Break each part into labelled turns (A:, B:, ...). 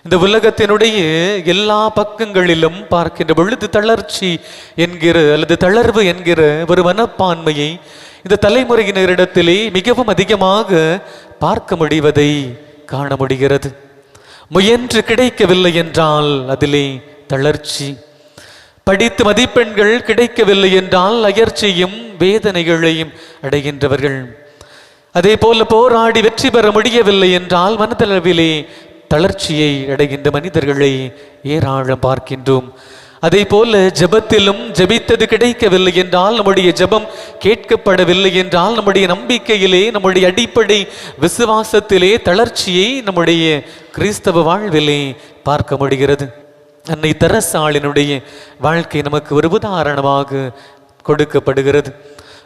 A: இந்த உலகத்தினுடைய எல்லா பக்கங்களிலும் பார்க்கின்ற பொழுது தளர்ச்சி என்கிற அல்லது தளர்வு என்கிற ஒரு மனப்பான்மையை இந்த தலைமுறையினரிடத்திலே மிகவும் அதிகமாக பார்க்க முடிவதை காண முடிகிறது. முயன்று கிடைக்கவில்லை என்றால் அதிலே தளர்ச்சி, படித்து மதிப்பெண்கள் கிடைக்கவில்லை என்றால் அயற்சியும் வேதனைகளையும் அடைகின்றவர்கள். அதே போல போராடி வெற்றி பெற முடியவில்லை என்றால் மனதளவிலே தளர்ச்சியை அடைகின்ற மனிதர்களை ஏராளம் பார்க்கின்றோம். அதே போல ஜெபத்திலும் ஜெபித்தது கிடைக்கவில்லை என்றால், நம்முடைய ஜெபம் கேட்கப்படவில்லை என்றால், நம்முடைய நம்பிக்கையிலே, நம்முடைய அடிப்படை விசுவாசத்திலே தளர்ச்சியை நம்முடைய கிறிஸ்தவ வாழ்விலே பார்க்க முடிகிறது. அன்னை தெரசாளினுடைய வாழ்க்கை நமக்கு ஒரு உதாரணமாக கொடுக்கப்படுகிறது.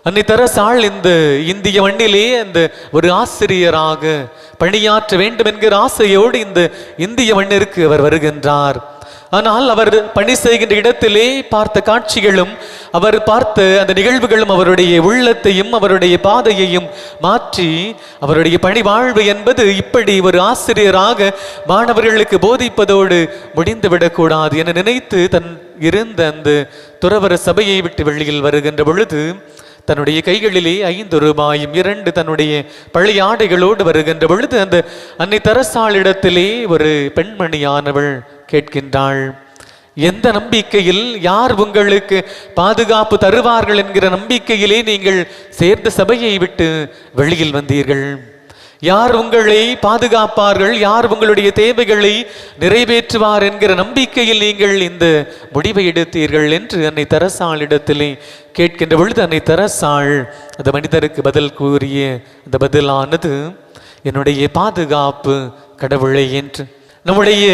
A: அன்னை தெரசாள் இந்த இந்திய மண்ணிலே அந்த ஒரு ஆசிரியராக பணியாற்ற வேண்டும் என்கிற ஆசையோடு இந்த இந்திய மண்ணிற்கு அவர் வருகின்றார். ஆனால் அவர் பணி செய்கின்ற இடத்திலே பார்த்த காட்சிகளும் அவர் பார்த்த அந்த நிகழ்வுகளும் அவருடைய உள்ளத்தையும் அவருடைய பாதையையும் மாற்றி, அவருடைய பணி வாழ்வு என்பது இப்படி ஒரு ஆசிரியராக மாணவர்களுக்கு போதிப்பதோடு முடிந்துவிடக்கூடாது என நினைத்து தன் இருந்த அந்த துறவர சபையை விட்டு வெளியில் வருகின்ற பொழுது தன்னுடைய கைகளிலே 5 ரூபாயும் 2 தன்னுடைய பழைய ஆடைகளோடு வருகின்ற பொழுது அந்த அன்னை தெரசாளிடத்திலே ஒரு பெண்மணியானவள் கேட்கின்றாள், எந்த நம்பிக்கையில், யார் உங்களுக்கு பாதுகாப்பு தருவார்கள் என்கிற நம்பிக்கையிலே நீங்கள் சேர்ந்த சபையை விட்டு வெளியில் வந்தீர்கள்? யார் உங்களை பாதுகாப்பார்கள், யார் உங்களுடைய தேவைகளை நிறைவேற்றுவார் என்கிற நம்பிக்கையில் நீங்கள் இந்த முடிவை எடுத்தீர்கள் என்று அன்னை தெரசாளிடத்திலே கேட்கின்ற பொழுது அன்னை தெரசாள் அந்த மனிதருக்கு பதில் கூறிய அந்த பதிலானது, என்னுடைய பாதுகாப்பு கடவுளை என்று. நம்முடைய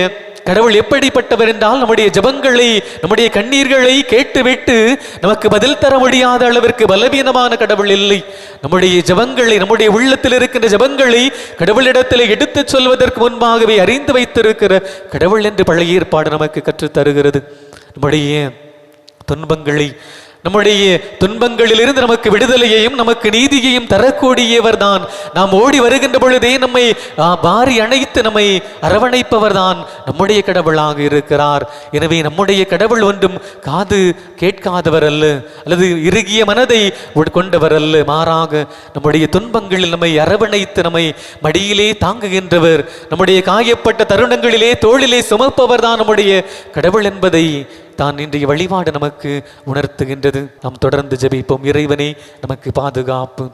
A: கடவுள் எப்படிப்பட்டவர் என்றால், நம்முடைய ஜபங்களை, நம்முடைய கண்ணீர்களை கேட்டுவிட்டு நமக்கு பதில் தர முடியாத அளவிற்கு பலவீனமான கடவுள் இல்லை. நம்முடைய ஜபங்களை, நம்முடைய உள்ளத்தில் இருக்கின்ற ஜபங்களை கடவுளிடத்தில் எடுத்து சொல்வதற்கு முன்பாகவே அறிந்து வைத்திருக்கிற கடவுள் என்று பழைய ஏற்பாடு நமக்கு கற்றுத் தருகிறது. நம்முடைய துன்பங்களிலிருந்து நமக்கு விடுதலையையும் நமக்கு நீதியையும் தரக்கூடியவர் தான். நாம் ஓடி வருகின்ற பொழுதே நம்மை வாரி அணைத்து நம்மை அரவணைப்பவர் தான் நம்முடைய கடவுளாக இருக்கிறார். எனவே நம்முடைய கடவுள் ஒன்றும் காது கேட்காதவர் அல்ல, அல்லது இறுகிய மனதை கொண்டவர் அல்ல. மாறாக நம்முடைய துன்பங்களில் நம்மை அரவணைத்து நம்மை மடியிலே தாங்குகின்றவர், நம்முடைய காயப்பட்ட தருணங்களிலே தோளிலே சுமப்பவர் தான் நம்முடைய கடவுள் என்பதை தான் இன்றைய வழிபாடு நமக்கு உணர்த்துகின்றது. நாம் தொடர்ந்து ஜெபிப்போம். இறைவனே நமக்கு பாதுகாப்பு.